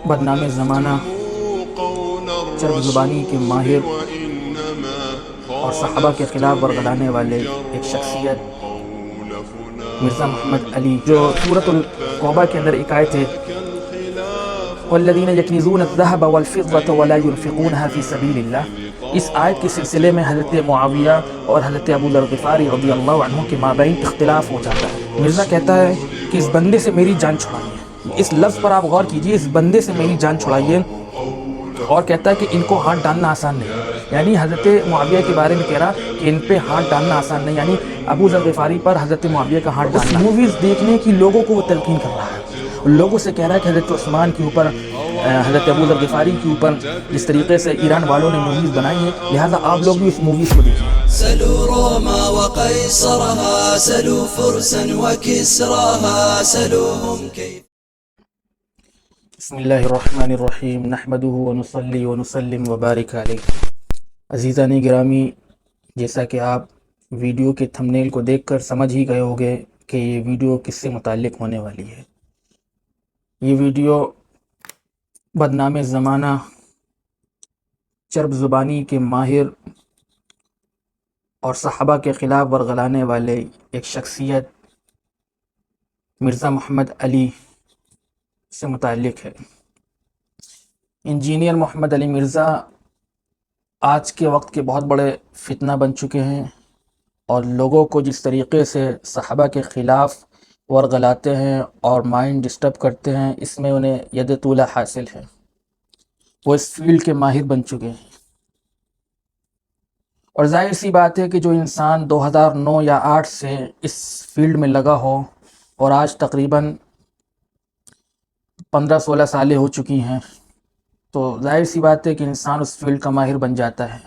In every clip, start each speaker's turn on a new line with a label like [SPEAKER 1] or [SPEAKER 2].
[SPEAKER 1] بدنام زمانہ، چرب زبانی کے ماہر اور صحابہ کے خلاف ورگلانے والے ایک شخصیت مرزا محمد علی، جو سورۃ التوبہ کے اندر ایک آیت ہے والذین یکنزون الذهب والفضة ولا ينفقونها فی سبیل اللہ، اس آیت کے سلسلے میں حضرت معاویہ اور حضرت ابو ذر غفاری رضی اللہ عنہ کے مابین اختلاف ہو جاتا ہے۔ مرزا کہتا ہے کہ اس بندے سے میری جان چھڑائیے، اس لفظ پر آپ غور کیجئے، اس بندے سے میری جان چھڑائیے، اور کہتا ہے کہ ان کو ہاتھ ڈالنا آسان نہیں، یعنی حضرت معاویہ کے بارے میں کہہ رہا کہ ان پہ ہاتھ ڈالنا آسان نہیں، یعنی ابو ذر غفاری پر حضرت معاویہ کا ہاتھ ڈالنا۔ موویز دیکھنے کی لوگوں کو وہ تلقین کر رہا ہے، لوگوں سے کہہ رہا ہے کہ حضرت عثمان کے اوپر، حضرت ابو ذر غفاری کے اوپر جس طریقے سے ایران والوں نے موویز بنائی ہیں، لہٰذا آپ لوگ بھی اس موویز کو دیکھیں۔
[SPEAKER 2] سلوا روما وقيصرها سلوا فرسا وكسراها سلوهم كيف
[SPEAKER 1] بسم اللہ الرحمن الرحیم، نحمدہ ونصلی ونسلم وبارک علیہ۔ عزیزان گرامی، جیسا کہ آپ ویڈیو کے تھمبنیل کو دیکھ کر سمجھ ہی گئے ہوگے کہ یہ ویڈیو کس سے متعلق ہونے والی ہے۔ یہ ویڈیو بدنام زمانہ، چرب زبانی کے ماہر اور صحابہ کے خلاف ورگلانے والے ایک شخصیت مرزا محمد علی سے متعلق ہے۔ انجینئر محمد علی مرزا آج کے وقت کے بہت بڑے فتنہ بن چکے ہیں، اور لوگوں کو جس طریقے سے صحابہ کے خلاف ورگلاتے ہیں اور مائنڈ ڈسٹرب کرتے ہیں، اس میں انہیں ید طولہ حاصل ہے، وہ اس فیلڈ کے ماہر بن چکے ہیں۔ اور ظاہر سی بات ہے کہ جو انسان 2009 یا 8 سے اس فیلڈ میں لگا ہو، اور آج تقریباً 15-16 سالیں ہو چکی ہیں، تو ظاہر سی بات ہے کہ انسان اس فیلڈ کا ماہر بن جاتا ہے،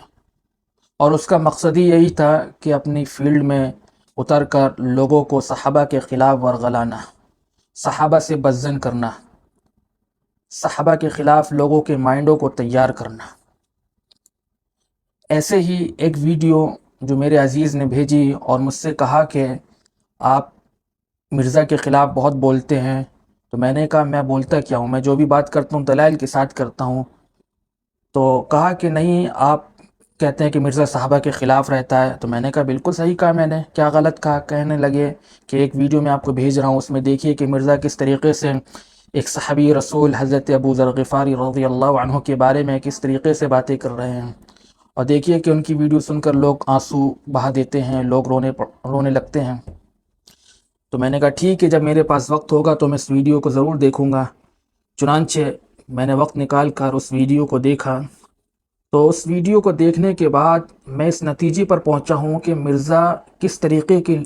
[SPEAKER 1] اور اس کا مقصد ہی یہی تھا کہ اپنی فیلڈ میں اتر کر لوگوں کو صحابہ کے خلاف ورگلانا، صحابہ سے بدظن کرنا، صحابہ کے خلاف لوگوں کے مائنڈوں کو تیار کرنا۔ ایسے ہی ایک ویڈیو جو میرے عزیز نے بھیجی اور مجھ سے کہا کہ آپ مرزا کے خلاف بہت بولتے ہیں، تو میں نے کہا میں بولتا کیا ہوں، میں جو بھی بات کرتا ہوں دلائل کے ساتھ کرتا ہوں۔ تو کہا کہ نہیں، آپ کہتے ہیں کہ مرزا صحابہ کے خلاف رہتا ہے، تو میں نے کہا بالکل صحیح کہا، میں نے کیا غلط کہا؟ کہنے لگے کہ ایک ویڈیو میں آپ کو بھیج رہا ہوں، اس میں دیکھیے کہ مرزا کس طریقے سے ایک صحابی رسول حضرت ابو ذر غفاری رضی اللہ عنہ کے بارے میں کس طریقے سے باتیں کر رہے ہیں، اور دیکھیے کہ ان کی ویڈیو سن کر لوگ آنسو بہا دیتے ہیں، لوگ رونے لگتے ہیں۔ تو میں نے کہا ٹھیک ہے، جب میرے پاس وقت ہوگا تو میں اس ویڈیو کو ضرور دیکھوں گا۔ چنانچہ میں نے وقت نکال کر اس ویڈیو کو دیکھا، تو اس ویڈیو کو دیکھنے کے بعد میں اس نتیجے پر پہنچا ہوں کہ مرزا کس طریقے کے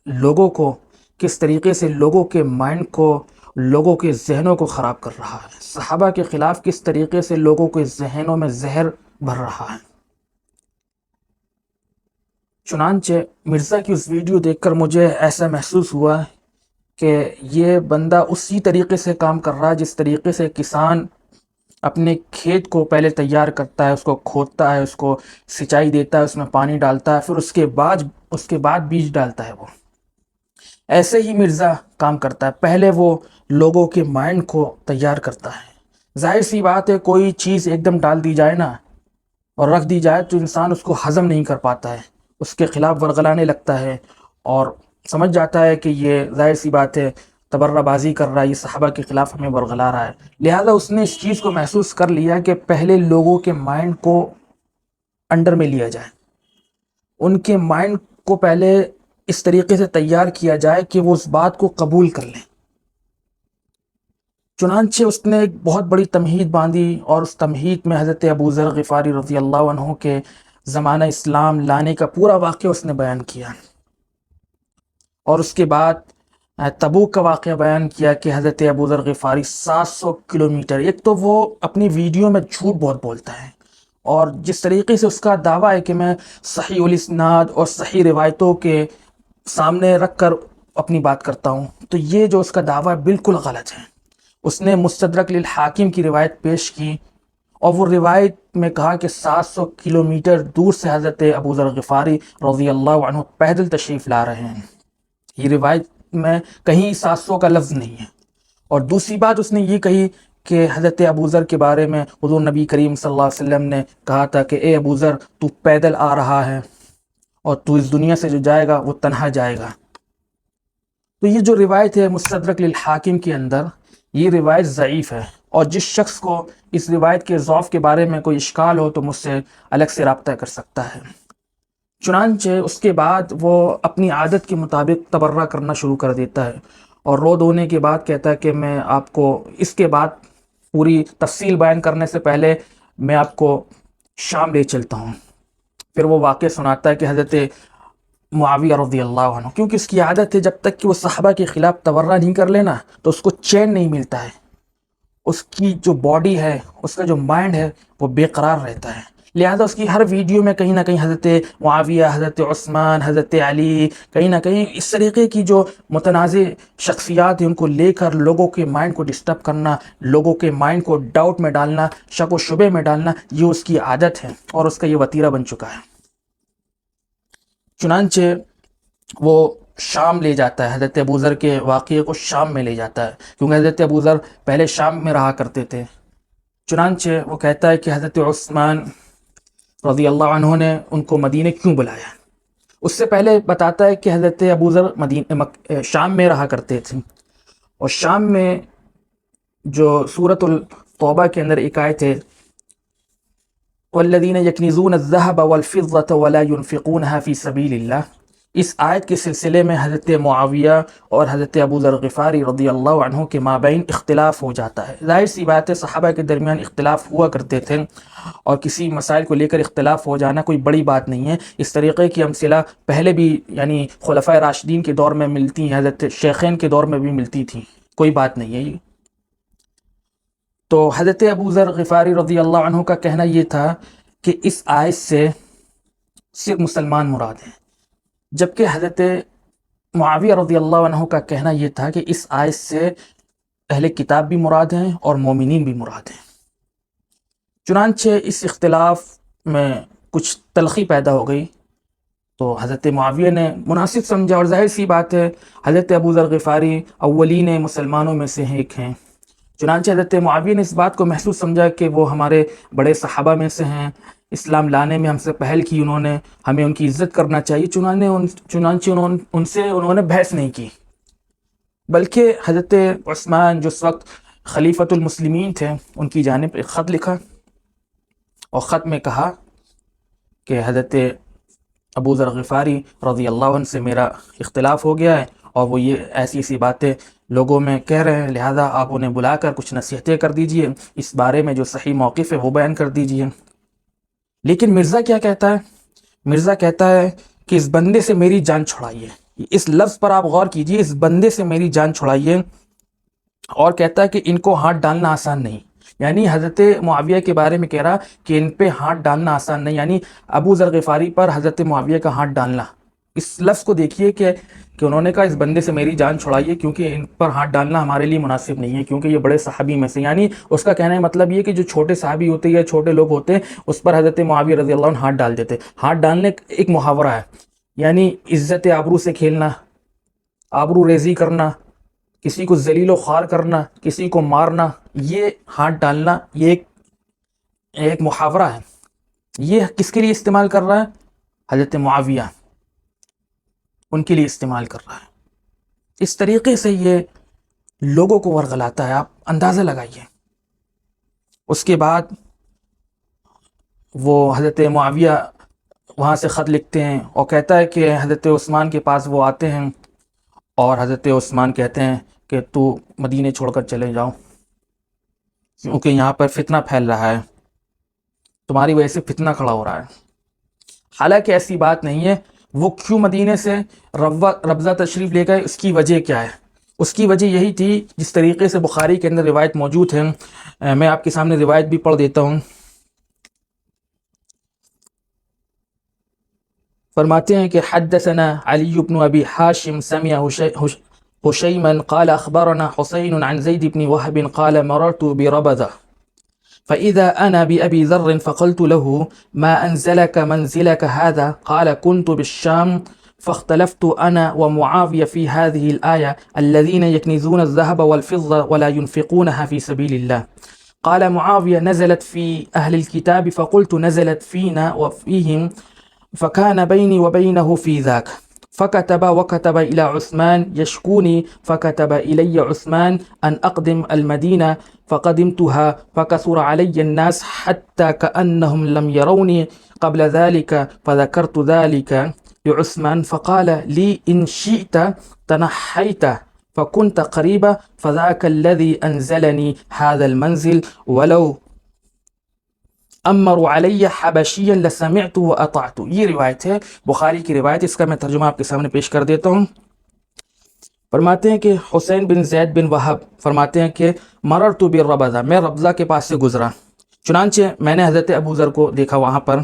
[SPEAKER 1] لوگوں کو، کس طریقے سے لوگوں کے مائنڈ کو، لوگوں کے ذہنوں کو خراب کر رہا ہے، صحابہ کے خلاف کس طریقے سے لوگوں کے ذہنوں میں زہر بھر رہا ہے۔ چنانچہ مرزا کی اس ویڈیو دیکھ کر مجھے ایسا محسوس ہوا کہ یہ بندہ اسی طریقے سے کام کر رہا ہے جس طریقے سے کسان اپنے کھیت کو پہلے تیار کرتا ہے، اس کو کھودتا ہے، اس کو سچائی دیتا ہے، اس میں پانی ڈالتا ہے، پھر اس کے بعد بیج ڈالتا ہے۔ وہ ایسے ہی مرزا کام کرتا ہے، پہلے وہ لوگوں کے مائنڈ کو تیار کرتا ہے۔ ظاہر سی بات ہے، کوئی چیز ایک دم ڈال دی جائے نا اور رکھ دی جائے تو انسان اس کو ہضم نہیں کر پاتا ہے، اس کے خلاف ورگلانے لگتا ہے، اور سمجھ جاتا ہے کہ یہ ظاہر سی بات ہے تبرہ بازی کر رہا ہے، یہ صحابہ کے خلاف ہمیں ورگلا رہا ہے۔ لہٰذا اس نے اس چیز کو محسوس کر لیا کہ پہلے لوگوں کے مائنڈ کو انڈر میں لیا جائے، ان کے مائنڈ کو پہلے اس طریقے سے تیار کیا جائے کہ وہ اس بات کو قبول کر لیں۔ چنانچہ اس نے ایک بہت بڑی تمہید باندھی، اور اس تمہید میں حضرت ابو ذر غفاری رضی اللہ عنہ کے زمانہ اسلام لانے کا پورا واقعہ اس نے بیان کیا، اور اس کے بعد تبوک کا واقعہ بیان کیا کہ حضرت ابو ذر غفاری 700 کلومیٹر، ایک تو وہ اپنی ویڈیو میں جھوٹ بہت بولتا ہے، اور جس طریقے سے اس کا دعویٰ ہے کہ میں صحیح الاسناد اور صحیح روایتوں کے سامنے رکھ کر اپنی بات کرتا ہوں، تو یہ جو اس کا دعویٰ ہے بالکل غلط ہے۔ اس نے مستدرک للحاکم کی روایت پیش کی، اور وہ روایت میں کہا کہ 700 کلومیٹر دور سے حضرت ابو ذر غفاری رضی اللہ عنہ پیدل تشریف لا رہے ہیں۔ یہ روایت میں کہیں 700 کا لفظ نہیں ہے۔ اور دوسری بات اس نے یہ کہی کہ حضرت ابو ذر کے بارے میں حضور نبی کریم صلی اللہ علیہ وسلم نے کہا تھا کہ اے ابو ذر تو پیدل آ رہا ہے اور تو اس دنیا سے جو جائے گا وہ تنہا جائے گا۔ تو یہ جو روایت ہے مستدرک للحاکم کے اندر، یہ روایت ضعیف ہے، اور جس شخص کو اس روایت کے ضعف کے بارے میں کوئی اشکال ہو تو مجھ سے الگ سے رابطہ کر سکتا ہے۔ چنانچہ اس کے بعد وہ اپنی عادت کے مطابق تبرہ کرنا شروع کر دیتا ہے، اور رو دھونے کے بعد کہتا ہے کہ میں آپ کو اس کے بعد پوری تفصیل بیان کرنے سے پہلے میں آپ کو شام لے چلتا ہوں۔ پھر وہ واقعہ سناتا ہے کہ حضرت معاویہ رضی اللہ عنہ، کیونکہ اس کی عادت ہے جب تک کہ وہ صحابہ کے خلاف تبرہ نہیں کر لینا تو اس کو چین نہیں ملتا ہے، اس کی جو باڈی ہے، اس کا جو مائنڈ ہے وہ بے قرار رہتا ہے، لہذا اس کی ہر ویڈیو میں کہیں نہ کہیں حضرت معاویہ، حضرت عثمان، حضرت علی، کہیں نہ کہیں اس طریقے کی جو متنازع شخصیات ہیں ان کو لے کر لوگوں کے مائنڈ کو ڈسٹرب کرنا، لوگوں کے مائنڈ کو ڈاؤٹ میں ڈالنا، شک و شبے میں ڈالنا، یہ اس کی عادت ہے اور اس کا یہ وتیرہ بن چکا ہے۔ چنانچہ وہ شام لے جاتا ہے، حضرت ابو ذر کے واقعے کو شام میں لے جاتا ہے، کیونکہ حضرت ابو ذر پہلے شام میں رہا کرتے تھے۔ چنانچہ وہ کہتا ہے کہ حضرت عثمان رضی اللہ عنہ نے ان کو مدینے کیوں بلایا۔ اس سے پہلے بتاتا ہے کہ حضرت ابو ذر شام میں رہا کرتے تھے، اور شام میں جو سورۃ التوبہ کے اندر ایک آیت ہے والذین یکنزون الذهب والفضة ولا ينفقونها فی سبیل اللہ، اس آیت کے سلسلے میں حضرت معاویہ اور حضرت ابو ذر غفاری رضی اللہ عنہ کے مابین اختلاف ہو جاتا ہے۔ ظاہر سی بات ہے صحابہ کے درمیان اختلاف ہوا کرتے تھے، اور کسی مسائل کو لے کر اختلاف ہو جانا کوئی بڑی بات نہیں ہے۔ اس طریقے کی امثلہ پہلے بھی یعنی خلفائے راشدین کے دور میں ملتی ہیں، حضرت شیخین کے دور میں بھی ملتی تھیں، کوئی بات نہیں ہے یہ۔ تو حضرت ابو ذر غفاری رضی اللہ عنہ کا کہنا یہ تھا کہ اس آیت سے صرف مسلمان مراد ہیں، جبکہ حضرت معاویہ رضی اللہ عنہ کا کہنا یہ تھا کہ اس آیت سے اہل کتاب بھی مراد ہیں اور مومنین بھی مراد ہیں۔ چنانچہ اس اختلاف میں کچھ تلخی پیدا ہو گئی، تو حضرت معاویہ نے مناسب سمجھا، اور ظاہر سی بات ہے حضرت ابو ذر غفاری اولین مسلمانوں میں سے ایک ہیں، چنانچہ حضرت معاویہ نے اس بات کو محسوس سمجھا کہ وہ ہمارے بڑے صحابہ میں سے ہیں، اسلام لانے میں ہم سے پہل کی انہوں نے، ہمیں ان کی عزت کرنا چاہیے، چنانچہ انہوں نے بحث نہیں کی، بلکہ حضرت عثمان جو اس وقت خلیفۃ المسلمین تھے ان کی جانب ایک خط لکھا، اور خط میں کہا کہ حضرت ابو ذر غفاری رضی اللہ عنہ سے میرا اختلاف ہو گیا ہے، اور وہ یہ ایسی ایسی باتیں لوگوں میں کہہ رہے ہیں، لہذا آپ انہیں بلا کر کچھ نصیحتیں کر دیجئے، اس بارے میں جو صحیح موقف ہے وہ بیان کر دیجئے۔ لیکن مرزا کیا کہتا ہے؟ مرزا کہتا ہے کہ اس بندے سے میری جان چھڑائیے، اس لفظ پر آپ غور کیجئے، اس بندے سے میری جان چھڑائیے، اور کہتا ہے کہ ان کو ہاتھ ڈالنا آسان نہیں، یعنی حضرت معاویہ کے بارے میں کہہ رہا کہ ان پہ ہاتھ ڈالنا آسان نہیں، یعنی ابو ذر غفاری پر حضرت معاویہ کا ہاتھ ڈالنا، اس لفظ کو دیکھیے کہ انہوں نے کہا اس بندے سے میری جان چھڑائیے، کیونکہ ان پر ہاتھ ڈالنا ہمارے لیے مناسب نہیں ہے، کیونکہ یہ بڑے صحابی میں سے، یعنی اس کا کہنے کا مطلب یہ کہ جو چھوٹے صحابی ہوتے یا چھوٹے لوگ ہوتے ہیں اس پر حضرت معاویہ رضی اللہ عنہ ہاتھ ڈال دیتے۔ ہاتھ ڈالنے ایک محاورہ ہے، یعنی عزت آبرو سے کھیلنا، آبرو ریزی کرنا، کسی کو ذلیل و خوار کرنا، کسی کو مارنا، یہ ہاتھ ڈالنا یہ ایک محاورہ ہے۔ یہ کس کے لیے استعمال کر رہا ہے؟ حضرت معاویہ، ان کے لیے استعمال کر رہا ہے۔ اس طریقے سے یہ لوگوں کو ورغلاتا ہے، آپ اندازہ لگائیے۔ اس کے بعد وہ حضرت معاویہ وہاں سے خط لکھتے ہیں، اور کہتا ہے کہ حضرت عثمان کے پاس وہ آتے ہیں، اور حضرت عثمان کہتے ہیں کہ تو مدینے چھوڑ کر چلے جاؤ، کیونکہ یہاں پر فتنہ پھیل رہا ہے، تمہاری وجہ سے فتنہ کھڑا ہو رہا ہے۔ حالانکہ ایسی بات نہیں ہے، وہ کیوں مدینے سے ربضہ تشریف لے گئے، اس کی وجہ کیا ہے؟ اس کی وجہ یہی تھی جس طریقے سے بخاری کے اندر روایت موجود ہے، میں آپ کے سامنے روایت بھی پڑھ دیتا ہوں۔ فرماتے ہیں کہ حدثنا علی بن ابی حاشم سمع حشیما قال اخبرنا حسین عن زید بن وهب قال مررت بربضہ فإذا أنا بأبي ذر فقلت له ما أنزلك منزلك هذا؟ قال كنت بالشام فاختلفت أنا ومعاوية في هذه الآية الذين يكنزون الذهب والفضة ولا ينفقونها في سبيل الله. قال معاوية نزلت في أهل الكتاب فقلت نزلت فينا وفيهم فكان بيني وبينه في ذاك. فكتب وكتب إلى عثمان يشكوني فكتب إلي عثمان أن أقدم المدينة فقدمتها فكثر علي الناس حتى كأنهم لم يروني قبل ذلك فذكرت ذلك لعثمان فقال لي إن شئت تنحيت فكنت قريبا فذاك الذي أنزلني هذا المنزل ولو امر علی حبشیا لسمعت و اطعت. یہ روایت ہے بخاری کی روایت، اس کا میں ترجمہ آپ کے سامنے پیش کر دیتا ہوں. فرماتے ہیں کہ حسین بن زید بن وہب فرماتے ہیں کہ مررت بالربذہ، میں ربضہ کے پاس سے گزرا، چنانچہ میں نے حضرت ابو ذر کو دیکھا وہاں پر.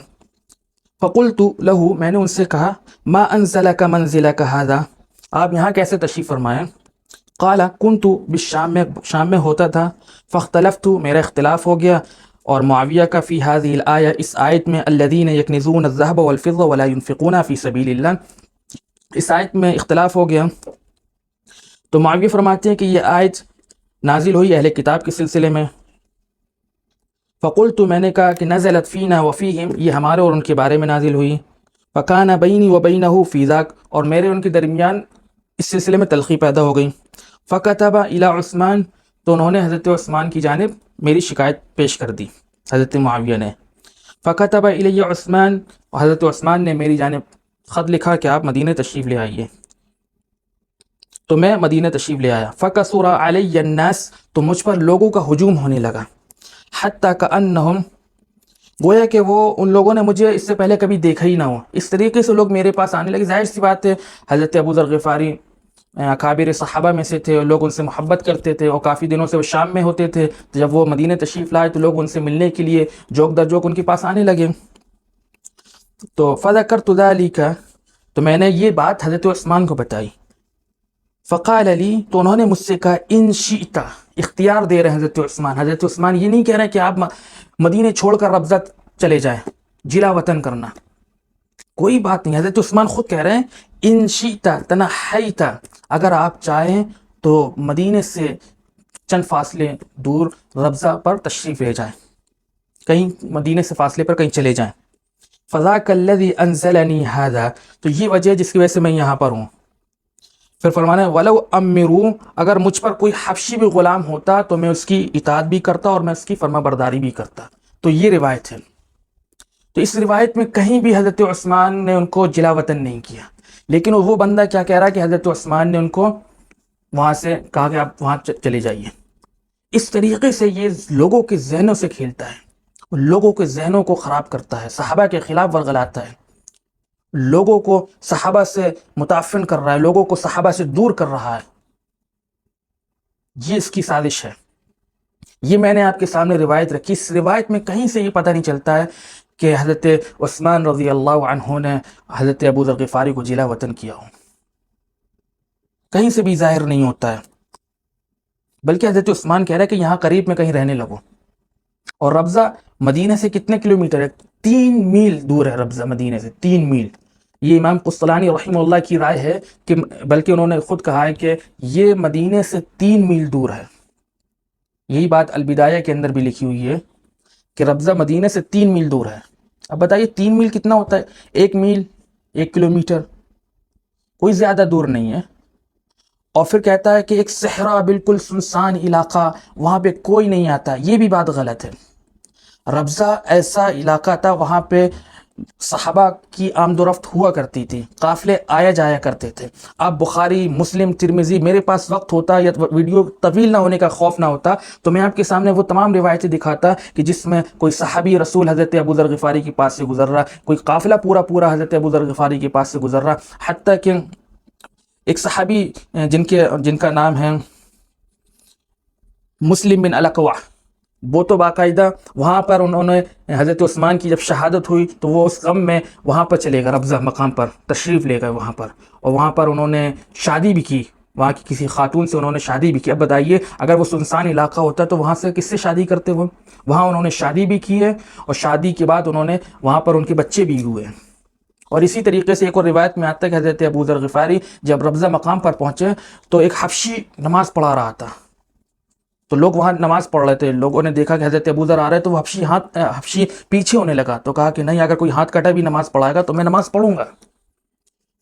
[SPEAKER 1] فقلت له، میں نے ان سے کہا ما انزلک منزلک ھذا، آپ یہاں کیسے تشریف فرمائیں؟ قال كنت بالشام، میں شام میں ہوتا تھا. فاختلفت، میرا اختلاف ہو گیا اور معاویہ کا فی هذه الآیہ، اس آیت میں الذین یکنزون الذهب والفضة ولا ينفقونها فی سبیل اللہ، اس آیت میں اختلاف ہو گیا. تو معاویہ فرماتے ہیں کہ یہ آیت نازل ہوئی اہل کتاب کے سلسلے میں. فقلت، میں نے کہا کہ نزلت فینا وفیہم، یہ ہمارے اور ان کے بارے میں نازل ہوئی. فکان بینی وبینہ فی ذاک، اور میرے ان کے درمیان اس سلسلے میں تلخی پیدا ہو گئی. فکتب الی عثمان، تو انہوں نے حضرت عثمان کی جانب میری شکایت پیش کر دی حضرت معاویہ نے. فکتب الی عثمان، اور حضرت عثمان نے میری جانب خط لکھا کہ آپ مدینہ تشریف لے آئیے. تو میں مدینہ تشریف لے آیا. فکثر علی الناس، تو مجھ پر لوگوں کا ہجوم ہونے لگا. حتی کأنہم، گویا کہ وہ ان لوگوں نے مجھے اس سے پہلے کبھی دیکھا ہی نہ ہو، اس طریقے سے لوگ میرے پاس آنے لگے. ظاہر سی بات ہے حضرت ابو ذر غفاری اکابر صحابہ میں سے تھے، لوگ ان سے محبت کرتے تھے اور کافی دنوں سے وہ شام میں ہوتے تھے. تو جب وہ مدینہ تشریف لائے تو لوگ ان سے ملنے کے لیے جوک در جوک ان کے پاس آنے لگے. تو فذکرت ذلک، تو میں نے یہ بات حضرت عثمان کو بتائی. فقال علی، تو انہوں نے مجھ سے کہا ان شئت، اختیار دے رہے ہیں حضرت عثمان. حضرت عثمان یہ نہیں کہہ رہے کہ آپ مدینہ چھوڑ کر ربضہ چلے جائیں، جلا وطن کرنا، کوئی بات نہیں. حضرت عثمان خود کہہ رہے ہیں ان شئت تنحیت، اگر آپ چاہیں تو مدینہ سے چند فاصلے دور ربضہ پر تشریف لے جائیں، کہیں مدینہ سے فاصلے پر کہیں چلے جائیں. فذاک الذی انزلنی ھذا، تو یہ وجہ ہے جس کی وجہ سے میں یہاں پر ہوں. پھر فرمانا ہے ولو امروا، اگر مجھ پر کوئی حبشی بھی غلام ہوتا تو میں اس کی اطاعت بھی کرتا اور میں اس کی فرما برداری بھی کرتا. تو یہ روایت ہے. تو اس روایت میں کہیں بھی حضرت عثمان نے ان کو جلا وطن نہیں کیا، لیکن وہ بندہ کیا کہہ رہا کہ حضرت عثمان نے ان کو وہاں سے کہا کہ آپ وہاں چلے جائیے. اس طریقے سے یہ لوگوں کے ذہنوں سے کھیلتا ہے، لوگوں کے ذہنوں کو خراب کرتا ہے، صحابہ کے خلاف ورغلاتا ہے، لوگوں کو صحابہ سے متعفن کر رہا ہے، لوگوں کو صحابہ سے دور کر رہا ہے. یہ اس کی سازش ہے. یہ میں نے آپ کے سامنے روایت رکھی. اس روایت میں کہیں سے یہ پتہ نہیں چلتا ہے کہ حضرت عثمان رضی اللہ عنہ نے حضرت ابو ذر غفاری کو جلا وطن کیا ہو، کہیں سے بھی ظاہر نہیں ہوتا ہے. بلکہ حضرت عثمان کہہ رہا ہے کہ یہاں قریب میں کہیں رہنے لگو. اور ربضہ مدینہ سے کتنے کلومیٹر ہے؟ 3 میل دور ہے ربضہ مدینہ سے، 3 میل. یہ امام قسطلانی رحمہ اللہ کی رائے ہے کہ بلکہ انہوں نے خود کہا ہے کہ یہ مدینہ سے 3 میل دور ہے. یہی بات البدایہ کے اندر بھی لکھی ہوئی ہے کہ ربضہ مدینہ سے 3 میل دور ہے. اب بتائیے 3 میل کتنا ہوتا ہے؟ 1 میل 1 کلومیٹر، کوئی زیادہ دور نہیں ہے. اور پھر کہتا ہے کہ ایک صحرا، بالکل سنسان علاقہ، وہاں پہ کوئی نہیں آتا. یہ بھی بات غلط ہے. ربضہ ایسا علاقہ تھا وہاں پہ صحابہ کی آمد و رفت ہوا کرتی تھی، قافلے آیا جایا کرتے تھے. آپ بخاری، مسلم، ترمذی، میرے پاس وقت ہوتا یا ویڈیو طویل نہ ہونے کا خوف نہ ہوتا تو میں آپ کے سامنے وہ تمام روایتیں دکھاتا کہ جس میں کوئی صحابی رسول حضرت ابو ذر غفاری کے پاس سے گزر رہا، کوئی قافلہ پورا حضرت ابو ذر غفاری کے پاس سے گزر رہا. حتیٰ کہ ایک صحابی جن کا نام ہے مسلم بن الاکوع، وہ تو باقاعدہ وہاں پر انہوں نے حضرت عثمان کی جب شہادت ہوئی تو وہ اس غم میں وہاں پر چلے گئے، ربضہ مقام پر تشریف لے گئے وہاں پر، اور وہاں پر انہوں نے شادی بھی کی، وہاں کی کسی خاتون سے انہوں نے شادی بھی کی. اب بتائیے اگر وہ سنسان علاقہ ہوتا تو وہاں سے کس سے شادی کرتے وہ؟ وہاں انہوں نے شادی بھی کی ہے اور شادی کے بعد انہوں نے وہاں پر ان کے بچے بھی ہوئے ہیں. اور اسی طریقے سے ایک اور روایت میں آتا ہے کہ حضرت ابو ذر غفاری جب ربضہ مقام پر پہنچے تو ایک حبشی نماز پڑھا رہا تھا، تو لوگ وہاں نماز پڑھ رہے تھے، لوگوں نے دیکھا کہ حضرت ابو ذر آ رہے تو وہ حبشی پیچھے ہونے لگا، تو کہا کہ نہیں، اگر کوئی ہاتھ کٹا بھی نماز پڑھائے گا تو میں نماز پڑھوں گا۔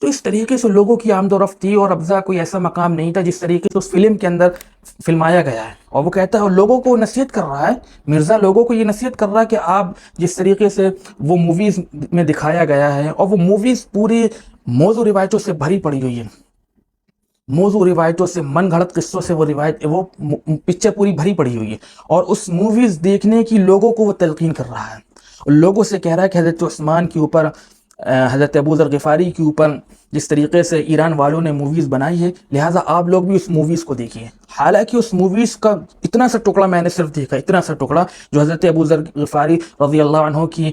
[SPEAKER 1] تو اس طریقے سے لوگوں کی آمد و رفت تھی، اور ربضہ کوئی ایسا مقام نہیں تھا جس طریقے سے اس فلم کے اندر فلمایا گیا ہے۔ اور وہ کہتا ہے، اور لوگوں کو نصیحت کر رہا ہے، مرزا لوگوں کو یہ نصیحت کر رہا ہے کہ آپ جس طریقے سے وہ موویز میں دکھایا گیا ہے، اور وہ موویز پوری موضوع روایتوں سے بھری پڑی ہوئی ہے، موضوع روایتوں سے، من گھڑت قصوں سے وہ پکچر پوری بھری پڑی ہوئی ہے، اور اس موویز دیکھنے کی لوگوں کو وہ تلقین کر رہا ہے، اور لوگوں سے کہہ رہا ہے کہ حضرت عثمان کے اوپر، حضرت ابو ذر غفاری کے اوپر جس طریقے سے ایران والوں نے موویز بنائی ہے، لہٰذا آپ لوگ بھی اس موویز کو دیکھیے۔ حالانکہ اس موویز کا اتنا سا ٹکڑا میں نے صرف دیکھا، اتنا سا ٹکڑا جو حضرت ابو ذر غفاری رضی اللہ عنہ کی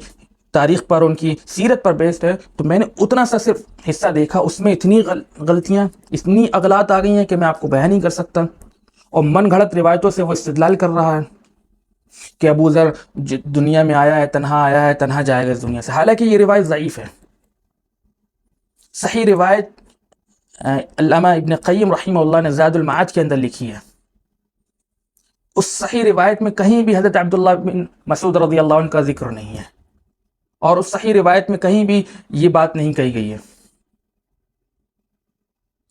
[SPEAKER 1] تاریخ پر، ان کی سیرت پر بیسڈ ہے، تو میں نے اتنا سا صرف حصہ دیکھا، اس میں اتنی غلطیاں، اتنی اغلاط آ گئی ہیں کہ میں آپ کو بیان نہیں کر سکتا، اور من گھڑت روایتوں سے وہ استدلال کر رہا ہے کہ ابو ذر دنیا میں آیا ہے، تنہا جائے گا اس دنیا سے، حالانکہ یہ روایت ضعیف ہے۔ صحیح روایت علامہ ابن قیم رحمہ اللہ نے زاد المعاد کے اندر لکھی ہے، اس صحیح روایت میں کہیں بھی حضرت عبداللہ بن مسعود رضی اللہ عنہ کا ذکر نہیں ہے، اور اس صحیح روایت میں کہیں بھی یہ بات نہیں کہی گئی ہے۔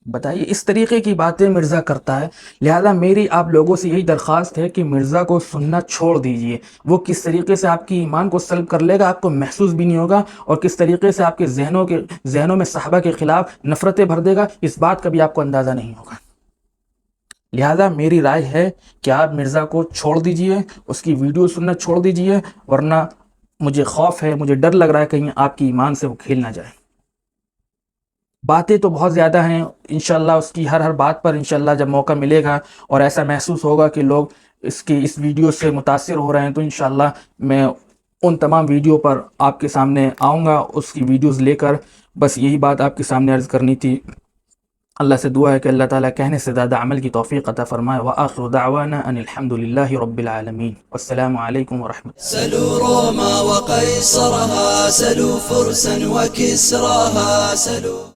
[SPEAKER 1] بتائیے، اس طریقے کی باتیں مرزا کرتا ہے، لہذا میری آپ لوگوں سے یہی درخواست ہے کہ مرزا کو سننا چھوڑ دیجئے۔ وہ کس طریقے سے آپ کی ایمان کو سلب کر لے گا، آپ کو محسوس بھی نہیں ہوگا، اور کس طریقے سے آپ کے ذہنوں میں صحابہ کے خلاف نفرتیں بھر دے گا، اس بات کا بھی آپ کو اندازہ نہیں ہوگا۔ لہذا میری رائے ہے کہ آپ مرزا کو چھوڑ دیجئے، اس کی ویڈیو سننا چھوڑ دیجئے، ورنہ مجھے خوف ہے، مجھے ڈر لگ رہا ہے کہیں آپ کی ایمان سے وہ کھیل نہ جائے۔ باتیں تو بہت زیادہ ہیں، انشاءاللہ اس کی ہر بات پر انشاءاللہ جب موقع ملے گا اور ایسا محسوس ہوگا کہ لوگ اس ویڈیو سے متاثر ہو رہے ہیں، تو انشاءاللہ میں ان تمام ویڈیو پر آپ کے سامنے آؤں گا، اس کی ویڈیوز لے کر۔ بس یہی بات آپ کے سامنے عرض کرنی تھی۔ اللہ سے دعا ہے کہ اللہ تعالیٰ کہنے سے زیادہ عمل کی توفیق عطا فرمائے۔ وآخر دعوانا ان الحمد للہ رب العالمین، والسلام علیکم ورحمۃ اللہ۔
[SPEAKER 2] سلوا روما وقيصرها، سلوا فرسا وكسراها، سلوا